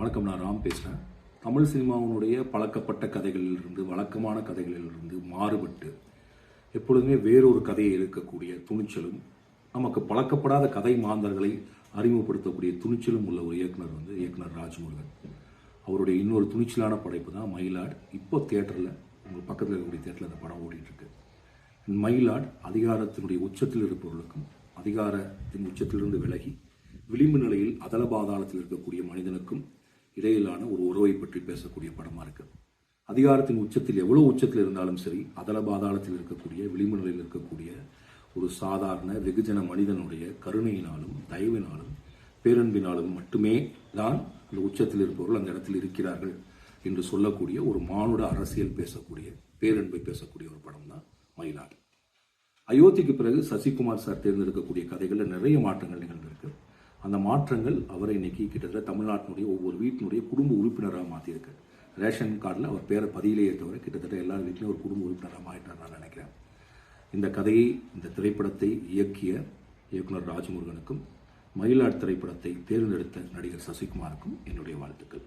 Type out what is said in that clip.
வணக்கம், நான் ராம் பேசுகிறேன். தமிழ் சினிமாவினுடைய பழக்கப்பட்ட கதைகளிலிருந்து, வழக்கமான கதைகளிலிருந்து மாறுபட்டு எப்பொழுதுமே வேறொரு கதையை இருக்கக்கூடிய துணிச்சலும், நமக்கு பழக்கப்படாத கதை மாந்தர்களை அறிமுகப்படுத்தக்கூடிய துணிச்சலும் உள்ள ஒரு இயக்குனர் ராஜ்முருகன். அவருடைய இன்னொரு துணிச்சலான படைப்பு தான் மயிலாட். இப்போ தியேட்டரில், உங்கள் பக்கத்தில் இருக்கக்கூடிய தியேட்டரில் அந்த படம் ஓடிட்டுருக்கு. மயிலாட் அதிகாரத்தினுடைய உச்சத்தில் இருப்பவர்களுக்கும் அதிகாரத்தின் உச்சத்திலிருந்து விலகி விளிம்பு நிலையில் அதல பாதாளத்தில் இருக்கக்கூடிய மனிதனுக்கும் இடையிலான ஒரு உறவை பற்றி பேசக்கூடிய படமா இருக்கு. அதிகாரத்தின் உச்சத்தில் எவ்வளவு உச்சத்தில் இருந்தாலும் சரி, அதல பாதாளத்தில் இருக்கக்கூடிய விளிம்பு நிலையில் இருக்கக்கூடிய ஒரு சாதாரண வெகுஜன மனிதனுடைய கருணையினாலும் தயவினாலும் பேரன்பினாலும் மட்டுமே தான் அந்த உச்சத்தில் இருப்பவர்கள் அந்த இடத்தில் இருக்கிறார்கள் என்று சொல்லக்கூடிய ஒரு மானுட அரசியல் பேசக்கூடிய, பேரன்பை பேசக்கூடிய ஒரு படம் தான் மயிலாடு. அயோத்திக்கு பிறகு சசிகுமார் சார் தேர்ந்தெடுக்கக்கூடிய கதைகளில் நிறைய மாற்றங்கள் நிகழ்ந்திருக்கு. அந்த மாற்றங்கள் அவரை இன்னைக்கு கிட்டத்தட்ட தமிழ்நாட்டினுடைய ஒவ்வொரு வீட்டினுடைய குடும்ப உறுப்பினராக மாற்றியிருக்கு. ரேஷன் கார்டில் அவர் பேரை பதியிலேயே தவிர கிட்டத்தட்ட எல்லா வீட்லையும் ஒரு குடும்ப உறுப்பினராக மாறிட்டார் நான் நினைக்கிறேன். இந்த கதையை, இந்த திரைப்படத்தை இயக்கிய இயக்குனர் ராஜ்முருகனுக்கும் மயிலாட் திரைப்படத்தை தேர்ந்தெடுத்த நடிகர் சசிகுமாருக்கும் என்னுடைய வாழ்த்துக்கள்.